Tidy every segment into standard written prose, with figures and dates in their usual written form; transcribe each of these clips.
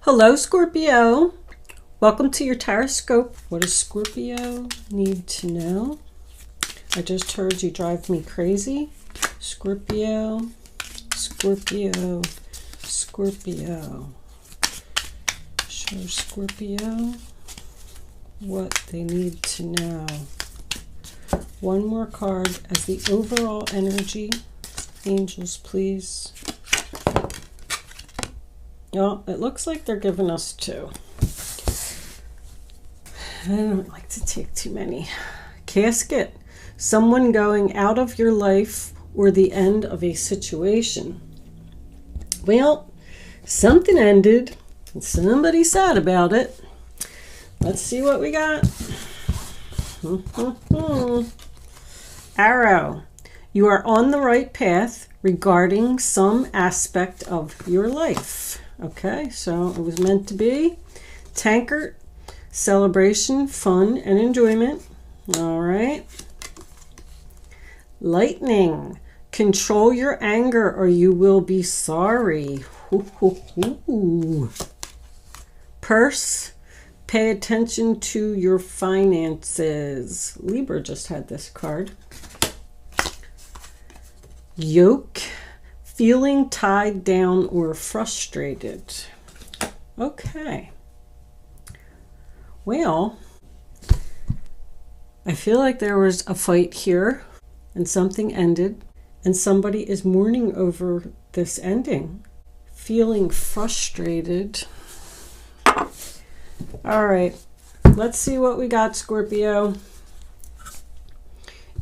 Hello, Scorpio. Welcome to your horoscope. What does Scorpio need to know? I just heard you drive me crazy. Scorpio, Scorpio, Scorpio. Show Scorpio what they need to know. One more card as the overall energy. Angels, please. Oh, it looks like they're giving us two. I don't like to take too many. Casket. Someone going out of your life or the end of a situation. Well, something ended and somebody's sad about it. Let's see what we got. Arrow. You are on the right path regarding some aspect of your life. Okay, so it was meant to be. Tankard, celebration, fun, and enjoyment. All right. Lightning, control your anger or you will be sorry. Purse, pay attention to your finances. Libra just had this card. Yoke, feeling tied down or frustrated. Okay. Well, I feel like there was a fight here and something ended and somebody is mourning over this ending. Feeling frustrated. All right. Let's see what we got, Scorpio.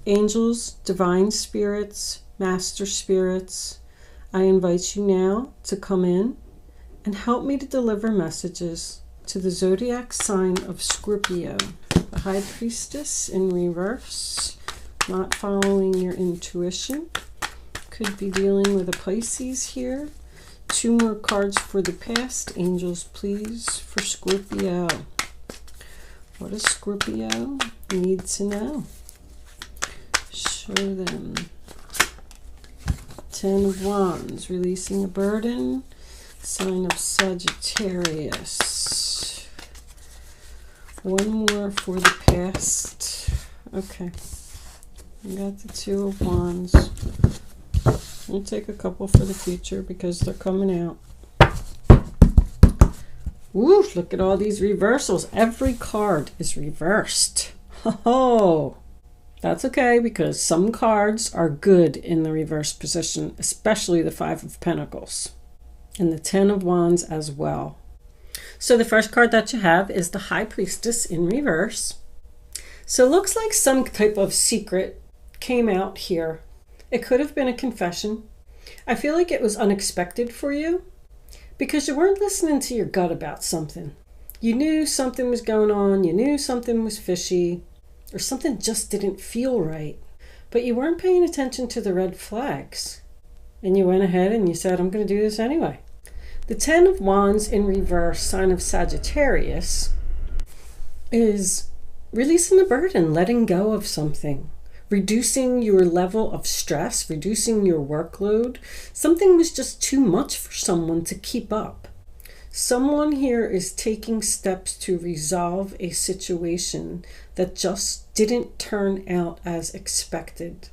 Angels, divine spirits, master spirits, I invite you now to come in and help me to deliver messages to the zodiac sign of Scorpio. The High Priestess in reverse, not following your intuition. Could be dealing with a Pisces here. Two more cards for the past. Angels, please, for Scorpio. What does Scorpio need to know? Show them. 10 of Wands, releasing a burden. Sign of Sagittarius. One more for the past. Okay. We got the 2 of Wands. We'll take a couple for the future because they're coming out. Woo, look at all these reversals. Every card is reversed. Ho-ho! That's okay because some cards are good in the reverse position, especially the 5 of Pentacles and the 10 of Wands as well. So the first card that you have is the High Priestess in reverse. So it looks like some type of secret came out here. It could have been a confession. I feel like it was unexpected for you because you weren't listening to your gut about something. You knew something was going on. You knew something was fishy. Or something just didn't feel right. But you weren't paying attention to the red flags. And you went ahead and you said, I'm going to do this anyway. The 10 of Wands in reverse, sign of Sagittarius, is releasing a burden, letting go of something. Reducing your level of stress, reducing your workload. Something was just too much for someone to keep up. Someone here is taking steps to resolve a situation that just didn't turn out as expected.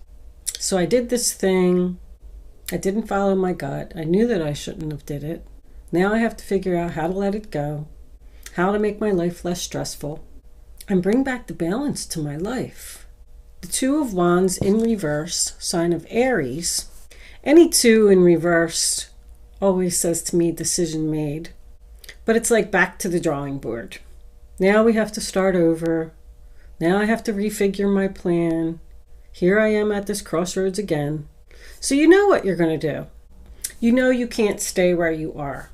So I did this thing. I didn't follow my gut. I knew that I shouldn't have did it. Now I have to figure out how to let it go, how to make my life less stressful, and bring back the balance to my life. The 2 of Wands in reverse, sign of Aries. Any 2 in reverse always says to me, decision made. But it's like back to the drawing board. Now we have to start over. Now I have to refigure my plan. Here I am at this crossroads again. So you know what you're going to do. You know you can't stay where you are.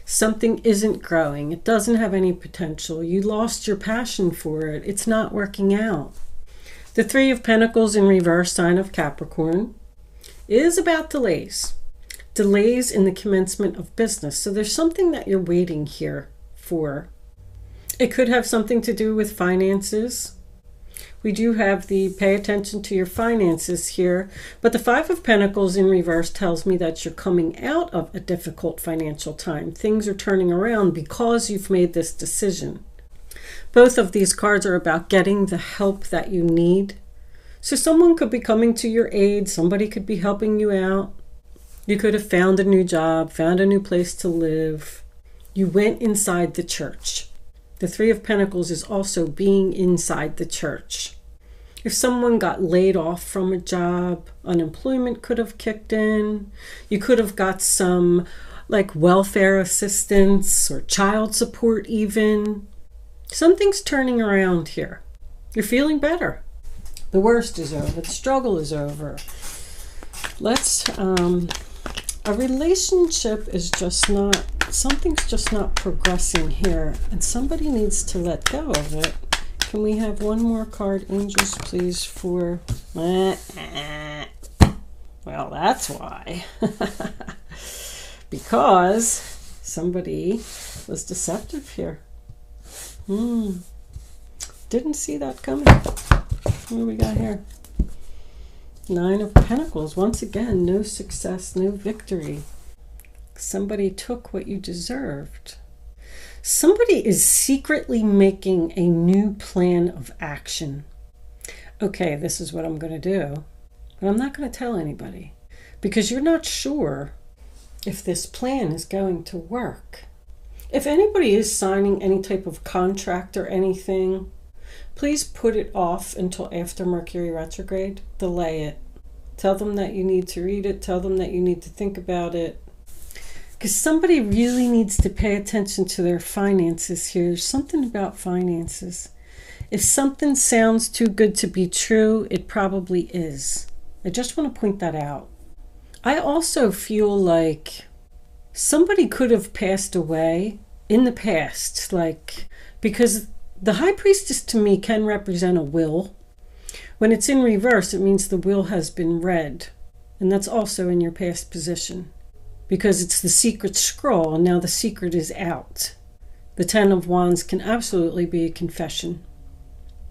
Something isn't growing. It doesn't have any potential. You lost your passion for it. It's not working out. The 3 of Pentacles in reverse, sign of Capricorn, is about delays. Delays in the commencement of business. So there's something that you're waiting here for. It could have something to do with finances. We do have the pay attention to your finances here, but the Five of Pentacles in reverse tells me that you're coming out of a difficult financial time. Things are turning around because you've made this decision. Both of these cards are about getting the help that you need. So someone could be coming to your aid. Somebody could be helping you out. You could have found a new job, found a new place to live. You went inside the church. The Three of Pentacles is also being inside the church. If someone got laid off from a job, unemployment could have kicked in. You could have got some like welfare assistance or child support even. Something's turning around here. You're feeling better. The worst is over. The struggle is over. A relationship is just not, something's just not progressing here, and somebody needs to let go of it. Can we have one more card, angels, please, for... Well, that's why. Because somebody was deceptive here. Didn't see that coming. What do we got here? Nine of Pentacles. Once again, no success, no victory. Somebody took what you deserved. Somebody is secretly making a new plan of action. Okay, this is what I'm going to do, but I'm not going to tell anybody because you're not sure if this plan is going to work. If anybody is signing any type of contract or anything, please put it off until after Mercury retrograde. Delay it. Tell them that you need to read it. Tell them that you need to think about it. Because somebody really needs to pay attention to their finances here. There's something about finances. If something sounds too good to be true, it probably is. I just want to point that out. I also feel like somebody could have passed away in the past, because the High Priestess to me can represent a will. When it's in reverse, it means the will has been read. And that's also in your past position. Because it's the secret scroll, and now the secret is out. The Ten of Wands can absolutely be a confession.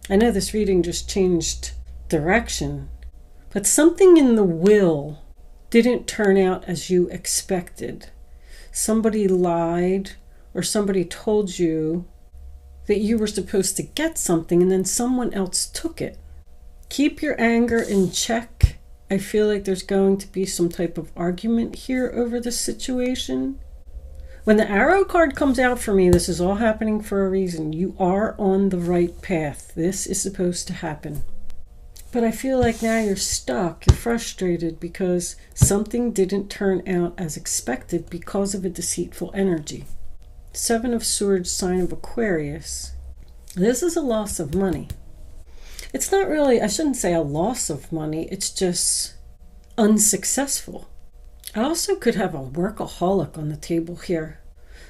I know this reading just changed direction, but something in the will didn't turn out as you expected. Somebody lied, or somebody told you that you were supposed to get something and then someone else took it. Keep your anger in check. I feel like there's going to be some type of argument here over this situation. When the Arrow card comes out for me, this is all happening for a reason. You are on the right path. This is supposed to happen. But I feel like now you're stuck. You're frustrated because something didn't turn out as expected because of a deceitful energy. Seven of Swords, sign of Aquarius. This is a loss of money. It's not really, I shouldn't say a loss of money. It's just unsuccessful. I also could have a workaholic on the table here.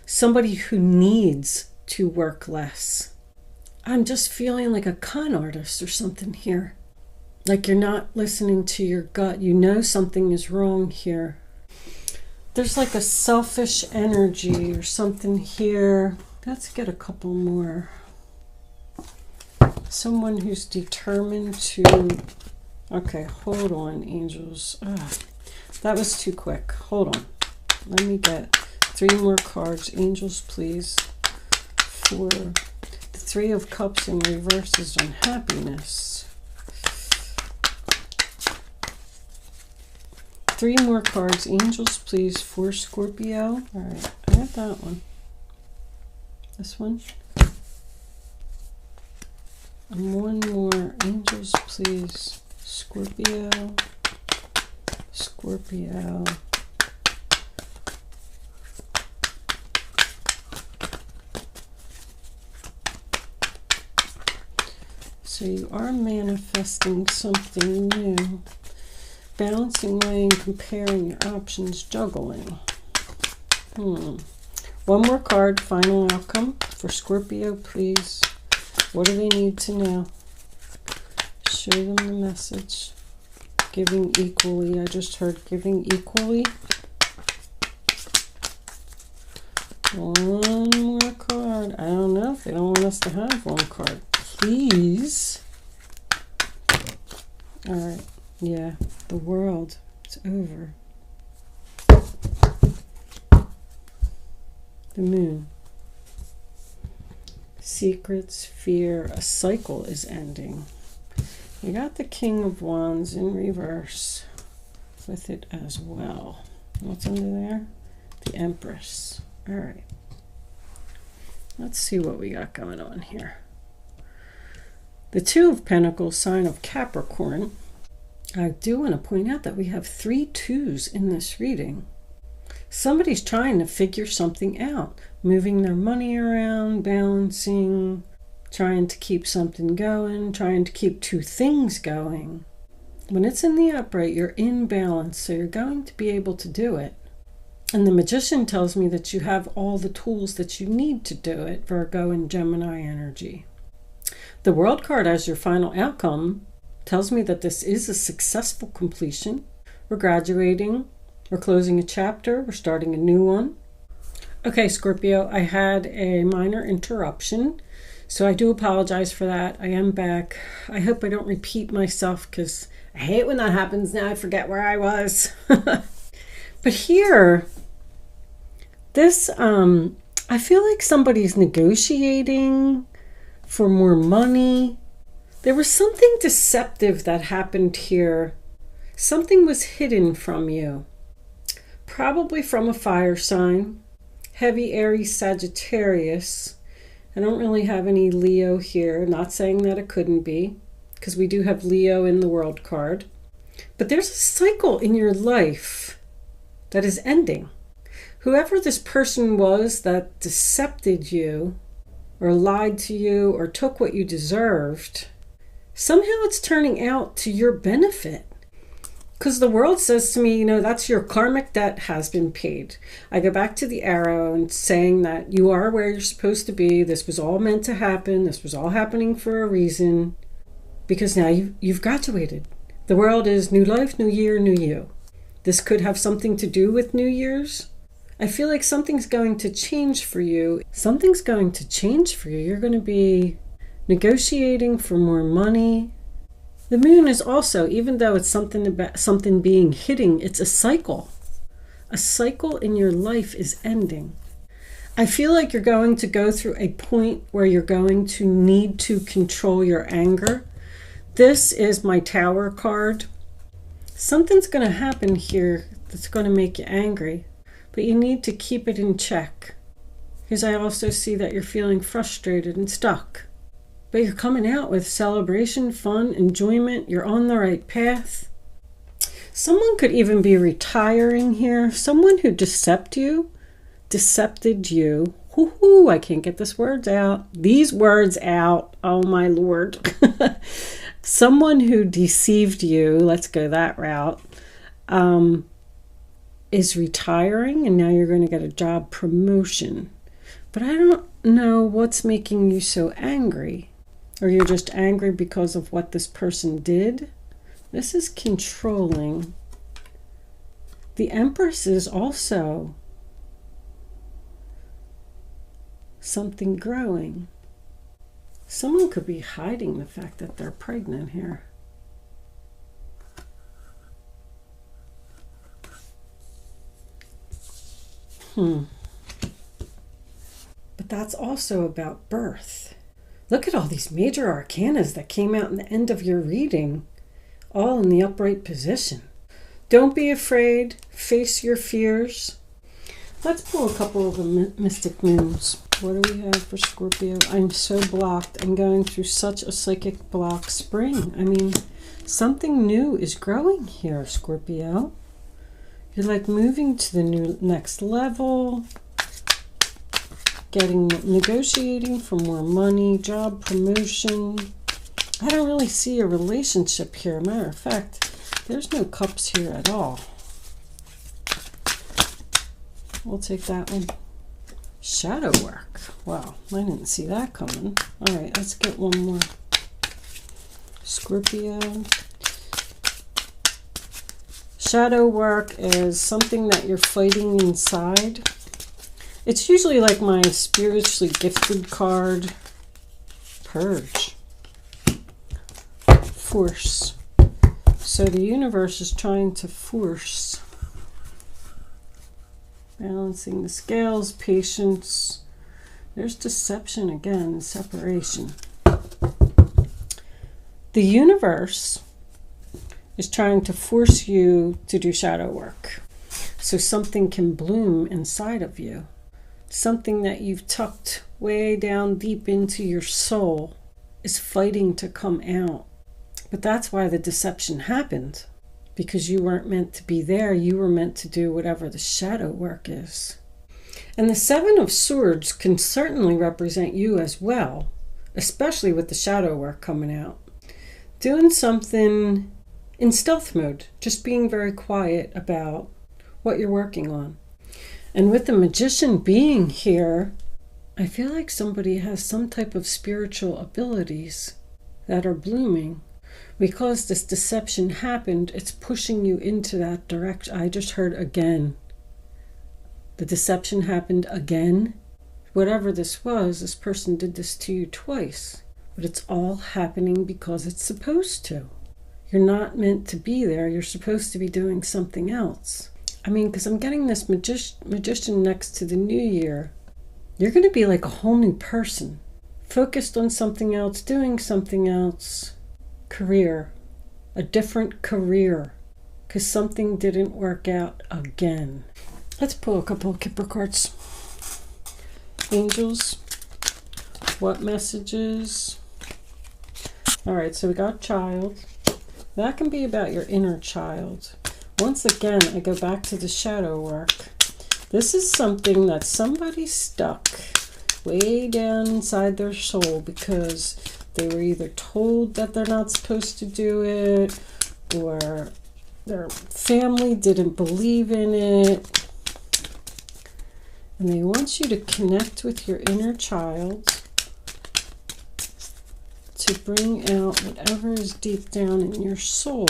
Somebody who needs to work less. I'm just feeling like a con artist or something here. Like you're not listening to your gut. You know something is wrong here. There's like a selfish energy or something here. Let's get a couple more. Someone who's determined to... Okay, hold on, angels. That was too quick. Hold on. Let me get 3 more cards. Angels, please. For the Three of Cups in reverse is unhappiness. 3 more cards. Angels, please, for Scorpio. All right, I got that one. This one. And 1 more. Angels, please. Scorpio. Scorpio. So you are manifesting something new. Balancing, weighing, comparing your options, juggling. 1 more card, final outcome for Scorpio, please. What do they need to know? Show them the message. Giving equally. I just heard giving equally. 1 more card. I don't know if they don't want us to have 1 card. Please. All right. Yeah, the world. It's over. The moon. Secrets, fear, a cycle is ending. You got the King of Wands in reverse with it as well. What's under there? The Empress. All right. Let's see what we got going on here. The Two of Pentacles, sign of Capricorn. I do want to point out that we have 3 2s in this reading. Somebody's trying to figure something out, moving their money around, balancing, trying to keep something going, trying to keep 2 things going. When it's in the upright, you're in balance, so you're going to be able to do it. And the Magician tells me that you have all the tools that you need to do it, Virgo and Gemini energy. The World card as your final outcome tells me that this is a successful completion. We're graduating, we're closing a chapter, we're starting a new one. Okay, Scorpio, I had a minor interruption, so I do apologize for that. I am back. I hope I don't repeat myself because I hate when that happens. Now I forget where I was. But here, this, I feel like somebody's negotiating for more money. There was something deceptive that happened here. Something was hidden from you. Probably from a fire sign. Heavy Aries Sagittarius. I don't really have any Leo here. Not saying that it couldn't be, because we do have Leo in the World card. But there's a cycle in your life that is ending. Whoever this person was that decepted you or lied to you or took what you deserved, somehow it's turning out to your benefit. Because the world says to me, you know, that's your karmic debt has been paid. I go back to the arrow and saying that you are where you're supposed to be. This was all meant to happen. This was all happening for a reason. Because now you've graduated. The world is new life, new year, new you. This could have something to do with New Year's. I feel like something's going to change for you. Something's going to change for you. You're going to be negotiating for more money. The moon is also, even though it's something about something being hidden, it's a cycle. A cycle in your life is ending. I feel like you're going to go through a point where you're going to need to control your anger. This is my Tower card. Something's going to happen here that's going to make you angry, but you need to keep it in check. Because I also see that you're feeling frustrated and stuck. But you're coming out with celebration, fun, enjoyment. You're on the right path. Someone could even be retiring here. Someone who decepted you. Whoo-hoo, I can't get these words out. Oh my Lord. Someone who deceived you, let's go that route, is retiring, and now you're going to get a job promotion. But I don't know what's making you so angry. Or you're just angry because of what this person did. This is controlling. The Empress is also something growing. Someone could be hiding the fact that they're pregnant here. But that's also about birth. Look at all these major arcanas that came out in the end of your reading, all in the upright position. Don't be afraid. Face your fears. Let's pull a couple of the mystic moons. What do we have for Scorpio? I'm so blocked. I'm going through such a psychic block spring. I mean, something new is growing here, Scorpio. You're like moving to the next level. Negotiating for more money, job promotion. I don't really see a relationship here. Matter of fact, there's no cups here at all. We'll take that one. Shadow work. Wow, I didn't see that coming. All right, let's get one more. Scorpio. Shadow work is something that you're fighting inside. It's usually like my spiritually gifted card. Purge. Force. So the universe is trying to force balancing the scales, patience. There's deception again, separation. The universe is trying to force you to do shadow work so something can bloom inside of you. Something that you've tucked way down deep into your soul is fighting to come out. But that's why the deception happened. Because you weren't meant to be there. You were meant to do whatever the shadow work is. And the Seven of Swords can certainly represent you as well. Especially with the shadow work coming out. Doing something in stealth mode. Just being very quiet about what you're working on. And with the Magician being here, I feel like somebody has some type of spiritual abilities that are blooming. Because this deception happened, it's pushing you into that direction. I just heard again. The deception happened again. Whatever this was, this person did this to you twice. But it's all happening because it's supposed to. You're not meant to be there. You're supposed to be doing something else. I mean, because I'm getting this magician next to the new year. You're going to be like a whole new person. Focused on something else, doing something else. Career. A different career. Because something didn't work out again. Let's pull a couple of Kipper cards. Angels. What messages? Alright, so we got child. That can be about your inner child. Once again, I go back to the shadow work. This is something that somebody stuck way down inside their soul because they were either told that they're not supposed to do it, or their family didn't believe in it. And they want you to connect with your inner child to bring out whatever is deep down in your soul.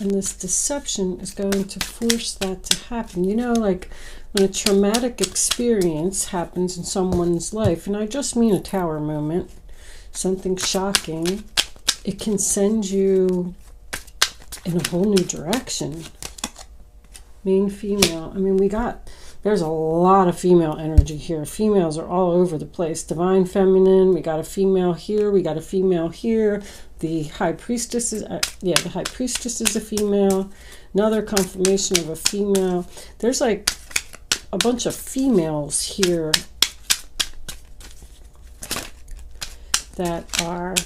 And this deception is going to force that to happen. You know, like when a traumatic experience happens in someone's life, and I just mean a tower moment, something shocking, it can send you in a whole new direction. Main female. I mean, there's a lot of female energy here. Females are all over the place. Divine feminine. We got a female here. We got a female here. The high priestess is, the high priestess is a female. Another confirmation of a female. There's like a bunch of females here that are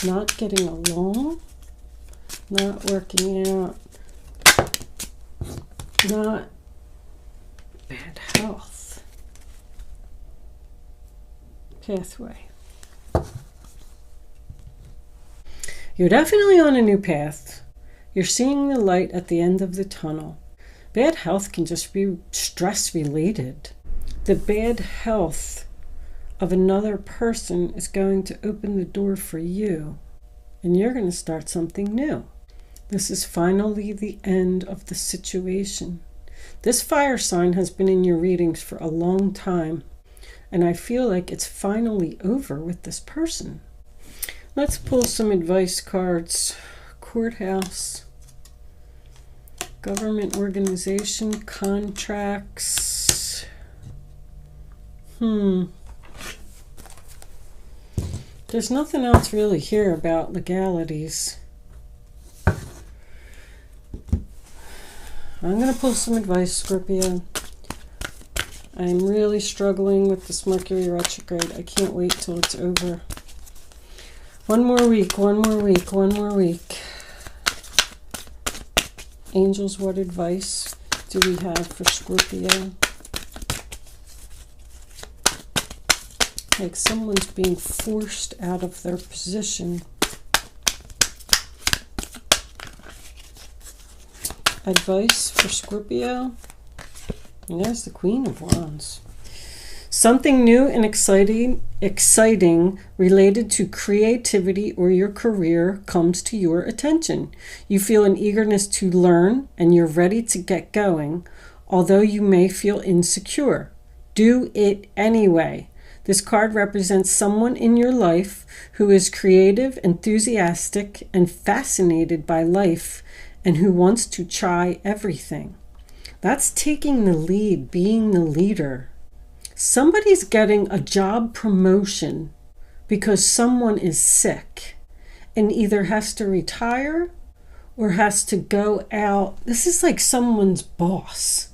not getting along, not working out, not bad health. Pathway. You're definitely on a new path. You're seeing the light at the end of the tunnel. Bad health can just be stress related. The bad health of another person is going to open the door for you, and you're going to start something new. This is finally the end of the situation. This fire sign has been in your readings for a long time, and I feel like it's finally over with this person. Let's pull some advice cards. Courthouse, government organization, contracts. There's nothing else really here about legalities. I'm going to pull some advice, Scorpio. I'm really struggling with this Mercury retrograde. I can't wait till it's over. One more week, one more week, one more week. Angels, what advice do we have for Scorpio? Like someone's being forced out of their position. Advice for Scorpio? And there's the Queen of Wands. Something new and exciting related to creativity or your career comes to your attention. You feel an eagerness to learn and you're ready to get going, although you may feel insecure. Do it anyway. This card represents someone in your life who is creative, enthusiastic, and fascinated by life, and who wants to try everything. That's taking the lead, being the leader. Somebody's getting a job promotion because someone is sick and either has to retire or has to go out. This is like someone's boss.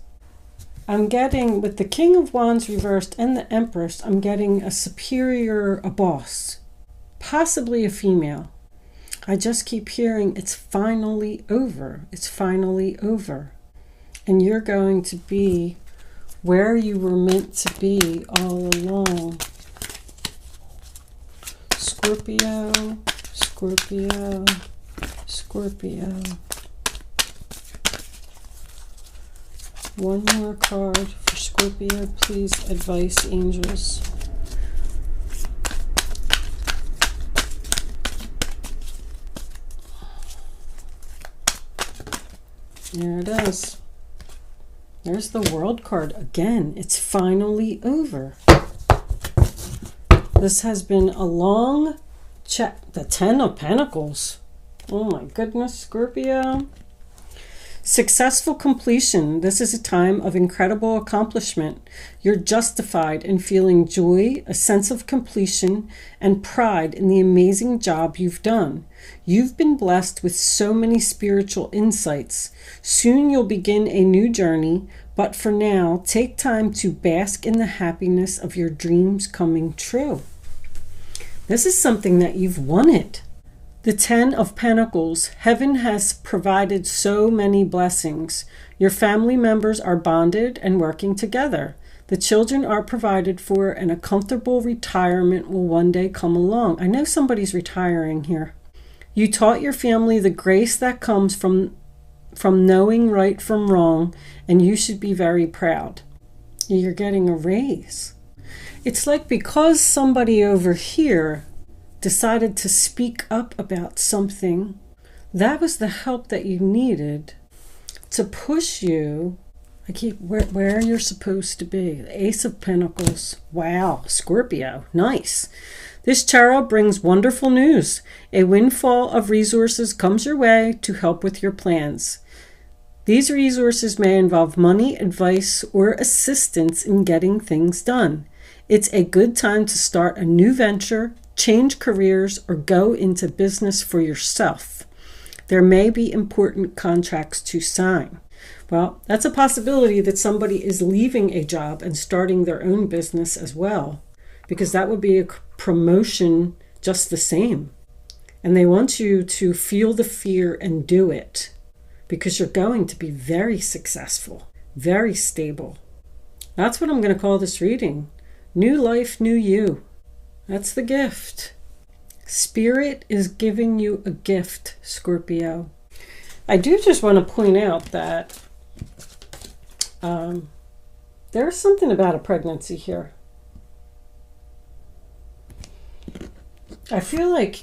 I'm getting, with the King of Wands reversed and the Empress, I'm getting a superior, a boss, possibly a female. I just keep hearing it's finally over. It's finally over. And you're going to be where you were meant to be all along. Scorpio, Scorpio, Scorpio. One more card for Scorpio, please. Advice, angels. There it is. There's the World card again. It's finally over. This has been a long chat. The Ten of Pentacles. Oh my goodness, Scorpio. Successful completion. This is a time of incredible accomplishment. You're justified in feeling joy, a sense of completion, and pride in the amazing job you've done. You've been blessed with so many spiritual insights. Soon you'll begin a new journey, but for now, take time to bask in the happiness of your dreams coming true. This is something that you've wanted. The Ten of Pentacles. Heaven has provided so many blessings. Your family members are bonded and working together. The children are provided for, and a comfortable retirement will one day come along. I know somebody's retiring here. You taught your family the grace that comes from knowing right from wrong, and you should be very proud. You're getting a raise. It's like because somebody over here decided to speak up about something, that was the help that you needed to push you. I keep where you're supposed to be. The Ace of Pentacles. Wow, Scorpio, nice. This tarot brings wonderful news. A windfall of resources comes your way to help with your plans. These resources may involve money, advice, or assistance in getting things done. It's a good time to start a new venture, change careers, or go into business for yourself. There may be important contracts to sign. Well, that's a possibility that somebody is leaving a job and starting their own business as well, because that would be a promotion just the same. And they want you to feel the fear and do it, because you're going to be very successful, very stable. That's what I'm going to call this reading. New life, new you. That's the gift. Spirit is giving you a gift, Scorpio. I do just want to point out that there's something about a pregnancy here. I feel like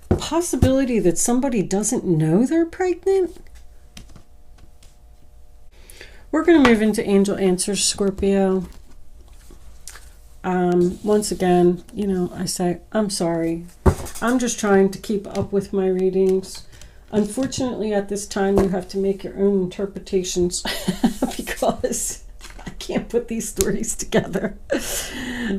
a possibility that somebody doesn't know they're pregnant. We're going to move into angel answers, Scorpio. Once again, you know, I say, I'm sorry. I'm just trying to keep up with my readings. Unfortunately, at this time, you have to make your own interpretations because I can't put these stories together.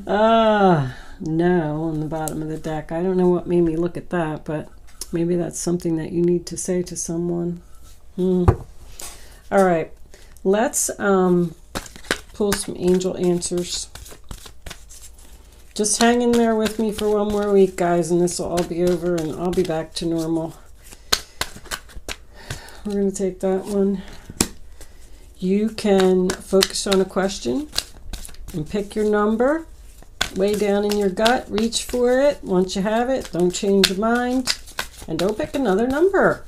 No, on the bottom of the deck. I don't know what made me look at that, but maybe that's something that you need to say to someone. All right, let's pull some angel answers. Just hang in there with me for one more week, guys, and this will all be over, and I'll be back to normal. We're going to take that one. You can focus on a question and pick your number way down in your gut. Reach for it. Once you have it, don't change your mind, and don't pick another number.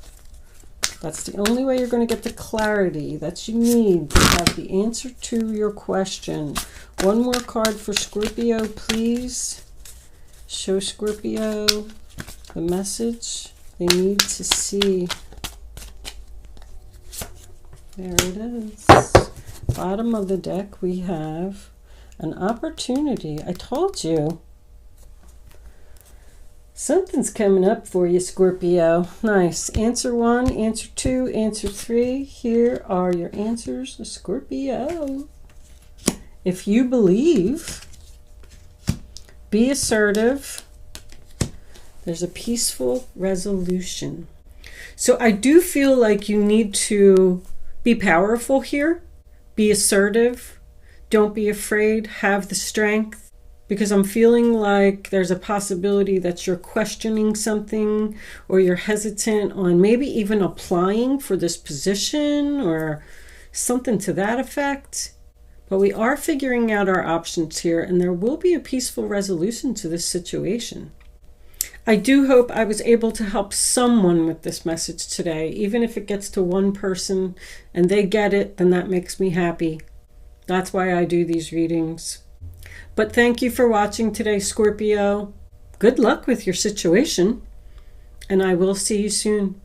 That's the only way you're going to get the clarity that you need to have the answer to your question. One more card for Scorpio, please. Show Scorpio the message they need to see. There it is. Bottom of the deck we have An opportunity. I told you. Something's coming up for you, Scorpio. Nice. Answer 1, answer 2, answer 3. Here are your answers, Scorpio. If you believe, be assertive. There's a peaceful resolution. So I do feel like you need to be powerful here. Be assertive. Don't be afraid. Have the strength. Because I'm feeling like there's a possibility that you're questioning something, or you're hesitant on maybe even applying for this position or something to that effect. But we are figuring out our options here, and there will be a peaceful resolution to this situation. I do hope I was able to help someone with this message today. Even if it gets to one person and they get it, then that makes me happy. That's why I do these readings. But thank you for watching today, Scorpio. Good luck with your situation, and I will see you soon.